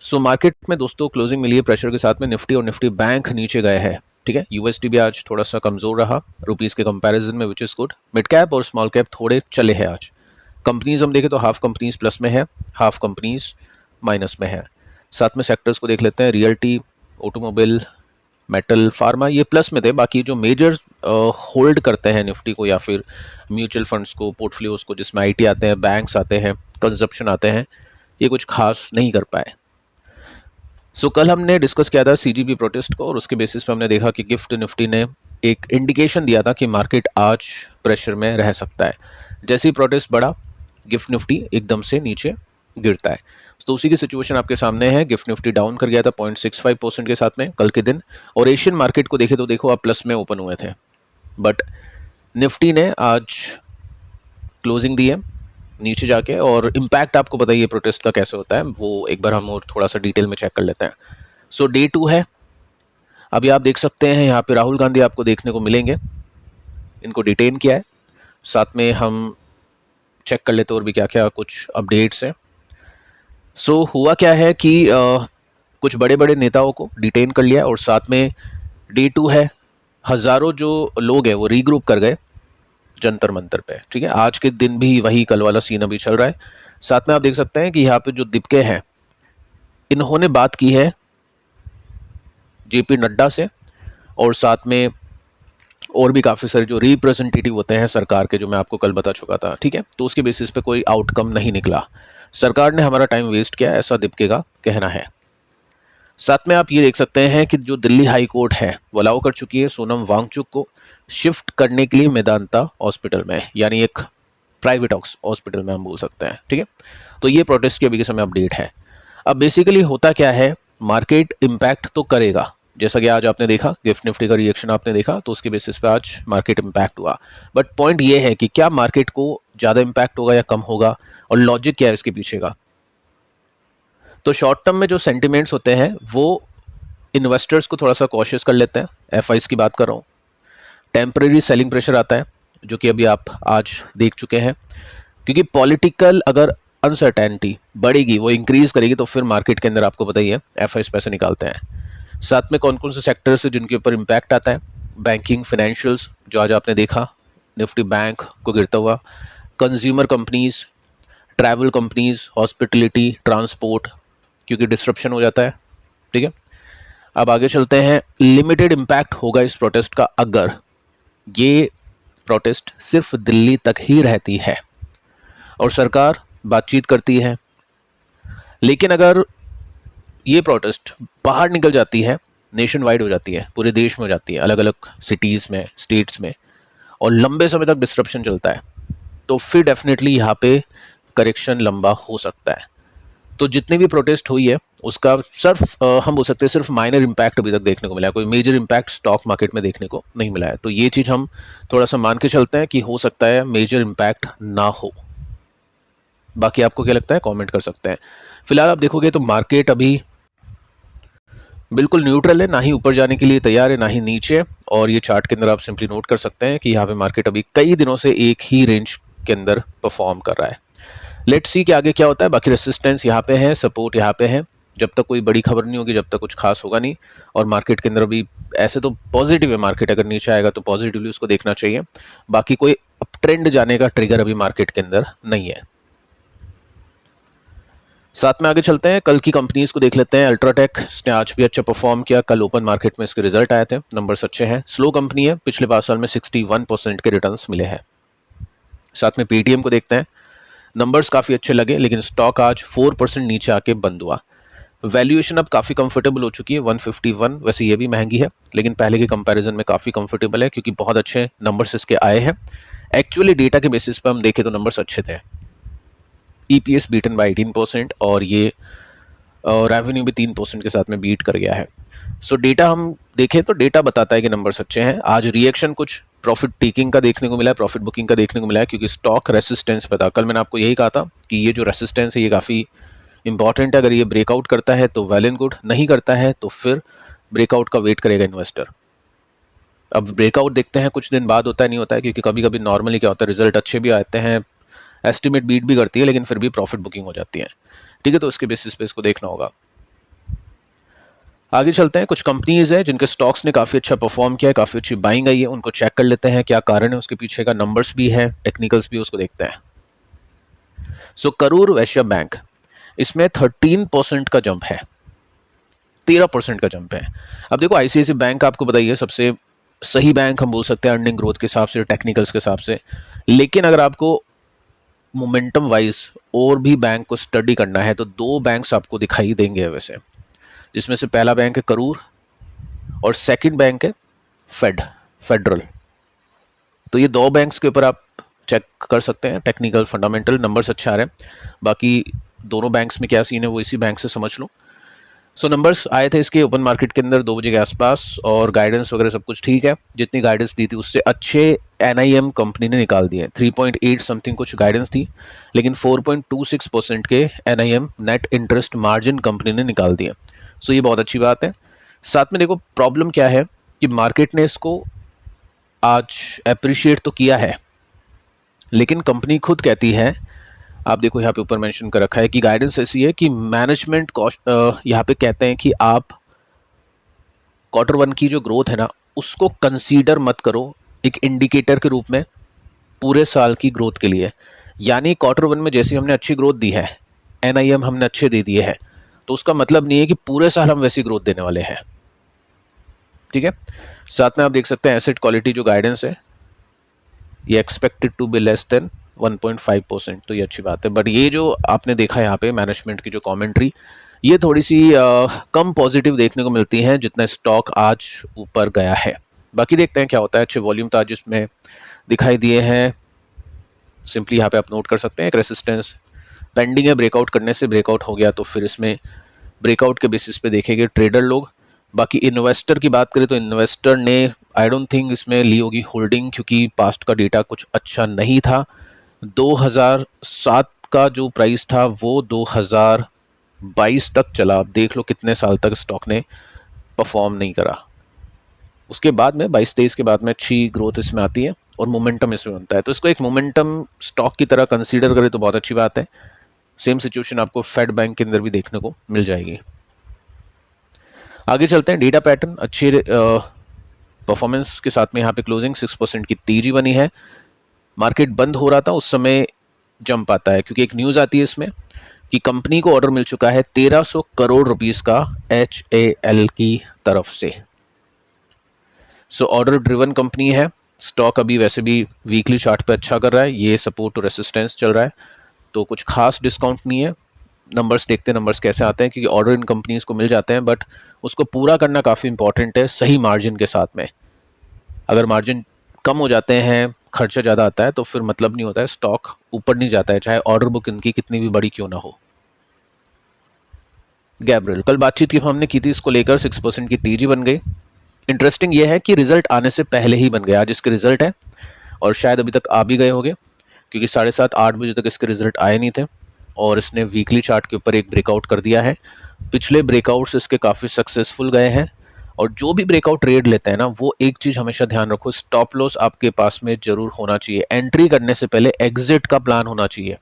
Market में दोस्तों closing मिली है प्रेशर के साथ में, निफ्टी और निफ्टी बैंक नीचे गए हैं। ठीक है, यूएसडी भी आज थोड़ा सा कमजोर रहा रुपीस के कंपैरिजन में, which is good. Mid cap और स्मॉल कैप थोड़े चले हैं आज। कंपनीज हम देखें तो हाफ कंपनीज प्लस में है, हाफ कंपनीज माइनस में है। साथ में सेक्टर्स को देख लेते हैं, रियल्टी, ऑटोमोबाइल, मेटल, फार्मा, ये प्लस में थे। बाकी जो मेजर होल्ड करते हैं निफ्टी को या फिर म्यूचुअल फंड्स को, पोर्टफोलियोज को, जिसमें आईटी आते हैं, बैंक्स आते हैं, कंजप्शन आते हैं, ये कुछ खास नहीं कर पाए। कल हमने डिस्कस किया था सीजीबी प्रोटेस्ट को और उसके बेसिस पे हमने देखा कि गिफ्ट निफ्टी ने एक इंडिकेशन दिया था कि मार्केट आज प्रेशर में रह सकता है। जैसे ही प्रोटेस्ट बढ़ा, गिफ्ट निफ्टी एकदम से नीचे गिरता है। तो उसी की सिचुएशन आपके सामने है। गिफ्ट निफ्टी डाउन कर गया था 0.65% के साथ में कल के दिन, और एशियन मार्केट को देखे तो देखो आप प्लस में ओपन हुए थे, बट निफ्टी ने आज क्लोजिंग दी है नीचे जाके। और इम्पैक्ट आपको बताइए प्रोटेस्ट का कैसे होता है, वो एक बार हम और थोड़ा सा डिटेल में चेक कर लेते हैं। डे 2 है। अभी आप देख सकते हैं यहाँ पे राहुल गांधी आपको देखने को मिलेंगे, इनको डिटेन किया है। साथ में हम चेक कर लेते हैं और भी क्या क्या कुछ अपडेट्स हैं। हुआ क्या है कि कुछ बड़े बड़े नेताओं को डिटेन कर लिया और साथ में डे 2 है। हज़ारों जो लोग हैं वो रीग्रुप कर गए जंतर मंतर पे। ठीक है, आज के दिन भी वही कल वाला सीन अभी चल रहा है। साथ में आप देख सकते हैं कि यहाँ पे जो दीपके हैं, इन्होंने बात की है जेपी नड्डा से, और साथ में और भी काफ़ी सारे जो रिप्रेजेंटेटिव होते हैं सरकार के, जो मैं आपको कल बता चुका था। ठीक है, तो उसके बेसिस पे कोई आउटकम नहीं निकला। सरकार ने हमारा टाइम वेस्ट किया, ऐसा दीपके का कहना है। साथ में आप ये देख सकते हैं कि जो दिल्ली हाई कोर्ट है वो अलाउ कर चुकी है सोनम वांगचुक को शिफ्ट करने के लिए मेदांता हॉस्पिटल में, यानी एक प्राइवेट हॉस्पिटल में हम बोल सकते हैं। ठीक है, तो ये प्रोटेस्ट की अभी के समय अपडेट है। अब बेसिकली होता क्या है, मार्केट इम्पैक्ट तो करेगा, जैसा कि आज आपने देखा गिफ्ट निफ्टी का रिएक्शन आपने देखा, तो उसके बेसिस पे आज मार्केट इम्पैक्ट हुआ। बट पॉइंट ये है कि क्या मार्केट को ज़्यादा इम्पैक्ट होगा या कम होगा, और लॉजिक क्या है इसके पीछे का। तो शॉर्ट टर्म में जो सेंटिमेंट्स होते हैं वो इन्वेस्टर्स को थोड़ा सा कॉशियस कर लेते हैं। एफआईज की बात कर रहा हूँ। टेम्परेरी सेलिंग प्रेशर आता है, जो कि अभी आप आज देख चुके हैं, क्योंकि पॉलिटिकल अगर अनसर्टेनिटी बढ़ेगी, वो इंक्रीज करेगी, तो फिर मार्केट के अंदर आपको पता ही है एफआईज पैसे निकालते हैं। साथ में कौन कौन से सेक्टर्स है जिनके ऊपर इम्पैक्ट आता है, बैंकिंग, फाइनेंशियल्स, जो आज आपने देखा निफ्टी बैंक को गिरता हुआ, consumer companies, travel companies, hospitality, transport, क्योंकि डिस्ट्रप्शन हो जाता है। ठीक है, अब आगे चलते हैं। लिमिटेड इम्पैक्ट होगा इस प्रोटेस्ट का अगर ये प्रोटेस्ट सिर्फ दिल्ली तक ही रहती है और सरकार बातचीत करती है। लेकिन अगर ये प्रोटेस्ट बाहर निकल जाती है, नेशन वाइड हो जाती है, पूरे देश में हो जाती है, अलग अलग सिटीज़ में, स्टेट्स में, और लंबे समय तक डिस्ट्रप्शन चलता है, तो फिर डेफिनेटली यहाँ पे करेक्शन लंबा हो सकता है। तो जितनी भी प्रोटेस्ट हुई है उसका सिर्फ हम बोल सकते हैं सिर्फ माइनर इम्पैक्ट अभी तक देखने को मिला है, कोई मेजर इम्पैक्ट स्टॉक मार्केट में देखने को नहीं मिला है। तो ये चीज़ हम थोड़ा सा मान के चलते हैं कि हो सकता है मेजर इम्पैक्ट ना हो। बाकी आपको क्या लगता है कमेंट कर सकते हैं। फिलहाल आप देखोगे तो मार्केट अभी बिल्कुल न्यूट्रल है, ना ही ऊपर जाने के लिए तैयार है ना ही नीचे। और ये चार्ट के अंदर आप सिंपली नोट कर सकते हैं कि यहाँ पे मार्केट अभी कई दिनों से एक ही रेंज के अंदर परफॉर्म कर रहा है। लेट्स सी कि आगे क्या होता है। बाकी रेसिस्टेंस यहाँ पे है, सपोर्ट यहाँ पे है। जब तक कोई बड़ी खबर नहीं होगी, जब तक कुछ खास होगा नहीं। और मार्केट के अंदर अभी ऐसे तो पॉजिटिव है मार्केट, अगर नीचे आएगा तो पॉजिटिवली उसको देखना चाहिए। बाकी कोई अप ट्रेंड जाने का ट्रिगर अभी मार्केट के अंदर नहीं है। साथ में आगे चलते हैं, कल की कंपनीज को देख लेते हैं। अल्ट्राटेक ने आज भी अच्छा परफॉर्म किया, कल ओपन मार्केट में इसके रिजल्ट आए थे, नंबर्स अच्छे हैं। स्लो कंपनी है, पिछले 5 साल में 61% के रिटर्न्स मिले हैं। साथ में पेटीएम को देखते हैं, नंबर्स काफ़ी अच्छे लगे, लेकिन स्टॉक आज 4% नीचे आके बंद हुआ। वैल्यूएशन अब काफ़ी कंफर्टेबल हो चुकी है, 151। वैसे ये भी महंगी है, लेकिन पहले के कंपैरिजन में काफ़ी कंफर्टेबल है, क्योंकि बहुत अच्छे नंबर्स इसके आए हैं। एक्चुअली डेटा के बेसिस पर हम देखें तो नंबर्स अच्छे थे। ईपीएस बीटन बाय 18% और ये रेवेन्यू भी 3% के साथ में बीट कर गया है। डेटा हम देखें तो डेटा बताता है कि नंबर्स अच्छे हैं। आज रिएक्शन कुछ प्रॉफिट टेकिंग का देखने को मिला है, प्रॉफिट बुकिंग का देखने को मिला है, क्योंकि स्टॉक रेसिस्टेंस पे था। कल मैंने आपको यही कहा था कि ये जो रेसिस्टेंस है ये काफ़ी इंपॉर्टेंट है। अगर ये ब्रेकआउट करता है तो वेल एंड गुड, नहीं करता है तो फिर ब्रेकआउट का वेट करेगा इन्वेस्टर। अब ब्रेकआउट देखते हैं कुछ दिन बाद होता है नहीं होता है, क्योंकि कभी कभी नॉर्मली क्या होता है, रिजल्ट अच्छे भी आते हैं, एस्टिमेट बीट भी करती है, लेकिन फिर भी प्रॉफिट बुकिंग हो जाती है। ठीक है, तो उसके बेसिस पे इसको देखना होगा। आगे चलते हैं, कुछ कंपनीज हैं जिनके स्टॉक्स ने काफ़ी अच्छा परफॉर्म किया है, काफ़ी अच्छी बाइंग आई है, उनको चेक कर लेते हैं क्या कारण है उसके पीछे का, नंबर्स भी है, टेक्निकल्स भी, उसको देखते हैं। सो करूर वैश्य बैंक, इसमें 13% का जंप है, 13% का जंप है। अब देखो आईसीआईसी बैंक आपको बताइए सबसे सही बैंक हम बोल सकते हैं अर्निंग ग्रोथ के हिसाब से, टेक्निकल्स के हिसाब से, लेकिन अगर आपको मोमेंटम वाइज और भी बैंक को स्टडी करना है तो दो बैंक्स आपको दिखाई देंगे वैसे, जिसमें से पहला बैंक है करूर और सेकंड बैंक है फेडरल। तो ये दो बैंक्स के ऊपर आप चेक कर सकते हैं, टेक्निकल फंडामेंटल नंबर्स अच्छे आ रहे हैं। बाकी दोनों बैंक्स में क्या सीन है वो इसी बैंक से समझ लो। सो नंबर्स आए थे इसके ओपन मार्केट के अंदर 2 बजे के आसपास, और गाइडेंस वगैरह सब कुछ ठीक है, जितनी गाइडेंस दी थी उससे अच्छे एनआईएम कंपनी ने निकाल दिए। 3.8 समथिंग कुछ गाइडेंस थी, लेकिन 4.26% के NIM net interest margin company ने निकाल दिए। सो ये बहुत अच्छी बात है। साथ में देखो प्रॉब्लम क्या है कि मार्केट ने इसको आज अप्रिशिएट तो किया है, लेकिन कंपनी खुद कहती है, आप देखो यहाँ पे ऊपर मेंशन कर रखा है कि गाइडेंस ऐसी है कि मैनेजमेंट कॉस्ट, यहाँ पे कहते हैं कि आप Q1 की जो ग्रोथ है ना उसको कंसीडर मत करो एक इंडिकेटर के रूप में पूरे साल की ग्रोथ के लिए। यानी Q1 में जैसी हमने अच्छी ग्रोथ दी है, एनआईएम हमने अच्छे दे दिए हैं, तो उसका मतलब नहीं है कि पूरे साल हम वैसी ग्रोथ देने वाले हैं, ठीक है। साथ में आप देख सकते हैं एसेट क्वालिटी जो गाइडेंस है ये expected to be less than 1.5%, तो ये अच्छी बात है। बट ये जो आपने देखा यहाँ पे मैनेजमेंट की जो कमेंट्री, ये थोड़ी सी कम पॉजिटिव देखने को मिलती है जितना स्टॉक आज ऊपर गया है। बाकी देखते हैं क्या होता है। अच्छे वॉल्यूम तो आज इसमें दिखाई दिए हैं, सिंपली यहाँ पे आप नोट कर सकते हैं एक रेसिस्टेंस पेंडिंग है, ब्रेकआउट करने से ब्रेकआउट हो गया तो फिर इसमें ब्रेकआउट के बेसिस पे देखेंगे ट्रेडर लोग। बाकी इन्वेस्टर की बात करें तो इन्वेस्टर ने आई डोंट थिंक इसमें ली होगी होल्डिंग, क्योंकि पास्ट का डेटा कुछ अच्छा नहीं था। 2007 का जो प्राइस था वो 2022 तक चला, आप देख लो कितने साल तक स्टॉक ने परफॉर्म नहीं करा। उसके बाद में 22-23 के बाद में अच्छी ग्रोथ इसमें आती है और मोमेंटम इसमें बनता है, तो इसको एक मोमेंटम स्टॉक की तरह कंसीडर करें तो बहुत अच्छी बात है। सेम सिचुएशन आपको फेड बैंक के अंदर भी देखने को मिल जाएगी। आगे चलते हैं, डेटा पैटर्न अच्छे परफॉर्मेंस के साथ में यहाँ पे क्लोजिंग 6% की तेजी बनी है। मार्केट बंद हो रहा था उस समय जंप आता है, क्योंकि एक न्यूज़ आती है इसमें कि कंपनी को ऑर्डर मिल चुका है 1300 करोड़ रुपीस का HAL की तरफ से। सो ऑर्डर ड्रिवन कंपनी है। स्टॉक अभी वैसे भी वीकली चार्ट पे अच्छा कर रहा है, ये सपोर्ट टू रेसिस्टेंस चल रहा है, तो कुछ खास डिस्काउंट नहीं है। नंबर्स देखते हैं नंबर्स कैसे आते हैं, क्योंकि ऑर्डर इन कंपनीज को मिल जाते हैं बट उसको पूरा करना काफ़ी इंपॉर्टेंट है सही मार्जिन के साथ में। अगर मार्जिन कम हो जाते हैं, खर्चा ज़्यादा आता है, तो फिर मतलब नहीं होता है, स्टॉक ऊपर नहीं जाता है, चाहे ऑर्डर बुक इनकी कितनी भी बड़ी क्यों ना हो। गैब्रियल, कल बातचीत की हमने की थी इसको लेकर, 6% की तेजी बन गई। इंटरेस्टिंग ये है कि रिजल्ट आने से पहले ही बन गया। आज इसके रिजल्ट है और शायद अभी तक आ भी गए होंगे, क्योंकि 7:30-8 बजे तक इसके रिजल्ट आए नहीं थे और इसने वीकली चार्ट के ऊपर एक ब्रेकआउट कर दिया है। पिछले ब्रेकआउट्स इसके काफ़ी सक्सेसफुल गए हैं, और जो भी ब्रेकआउट ट्रेड लेते हैं ना, वो एक चीज़ हमेशा ध्यान रखो, स्टॉप लॉस आपके पास में जरूर होना चाहिए। एंट्री करने से पहले एग्जिट का प्लान होना चाहिए।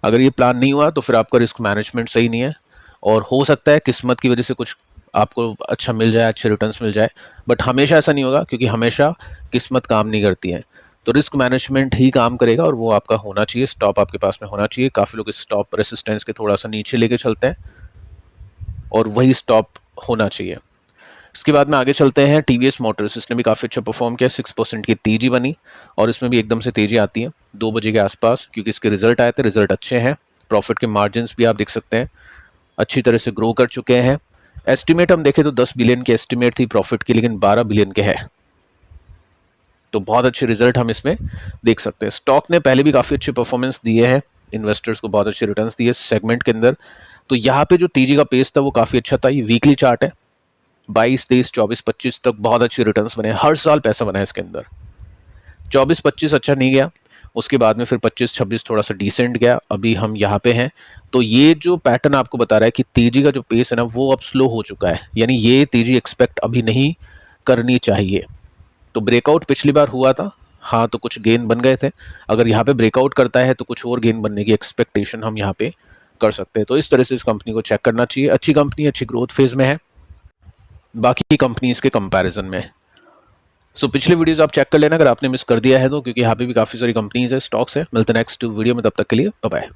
अगर ये प्लान नहीं हुआ तो फिर आपका रिस्क मैनेजमेंट सही नहीं है, और हो सकता है किस्मत की वजह से कुछ आपको अच्छा मिल जाए, अच्छे रिटर्न्स मिल जाए, बट हमेशा ऐसा नहीं होगा, क्योंकि हमेशा किस्मत काम नहीं करती है। तो रिस्क मैनेजमेंट ही काम करेगा और वो आपका होना चाहिए, स्टॉप आपके पास में होना चाहिए। काफ़ी लोग इस स्टॉप रेसिस्टेंस के थोड़ा सा नीचे लेके चलते हैं और वही स्टॉप होना चाहिए। इसके बाद में आगे चलते हैं, टीवीएस मोटर्स, इसने भी काफ़ी अच्छा परफॉर्म किया, 6% की तेजी बनी, और इसमें भी एकदम से तेजी आती है 2 बजे के आसपास, क्योंकि इसके रिजल्ट आए थे, रिजल्ट अच्छे हैं। प्रॉफिट के मार्जिन भी आप देख सकते हैं अच्छी तरह से ग्रो कर चुके हैं। एस्टिमेट हम देखें तो 10 बिलियन की एस्टिमेट थी प्रॉफिट की, लेकिन 12 बिलियन के है, तो बहुत अच्छे रिजल्ट हम इसमें देख सकते हैं। स्टॉक ने पहले भी काफ़ी अच्छी परफॉर्मेंस दिए हैं, इन्वेस्टर्स को बहुत अच्छे रिटर्न्स दिए सेगमेंट के अंदर, तो यहाँ पे जो तेजी का पेस था वो काफ़ी अच्छा था। ये वीकली चार्ट है, 22, 23, 24, 25 तक बहुत अच्छे रिटर्न्स बने, हर साल पैसा बना है इसके अंदर। 24, 25 अच्छा नहीं गया, उसके बाद में फिर 25, 26 थोड़ा सा डिसेंट गया, अभी हम यहाँ पे हैं। तो ये जो पैटर्न आपको बता रहा है कि तेजी का जो पेस है ना वो अब स्लो हो चुका है, यानी ये तेजी एक्सपेक्ट अभी नहीं करनी चाहिए। तो ब्रेकआउट पिछली बार हुआ था, हाँ, तो कुछ गेन बन गए थे। अगर यहाँ पे ब्रेकआउट करता है तो कुछ और गेन बनने की एक्सपेक्टेशन हम यहाँ पे कर सकते हैं। तो इस तरह से इस कंपनी को चेक करना चाहिए। अच्छी कंपनी, अच्छी ग्रोथ फेज में है बाकी कंपनीज के कंपैरिजन में। सो पिछले वीडियोस आप चेक कर लेना अगर आपने मिस कर दिया है तो, क्योंकि यहाँ पे भी काफ़ी सारी कंपनीज है, स्टॉक्स है। मिलते हैं नेक्स्ट वीडियो में, तब तक के लिए बाय बाय।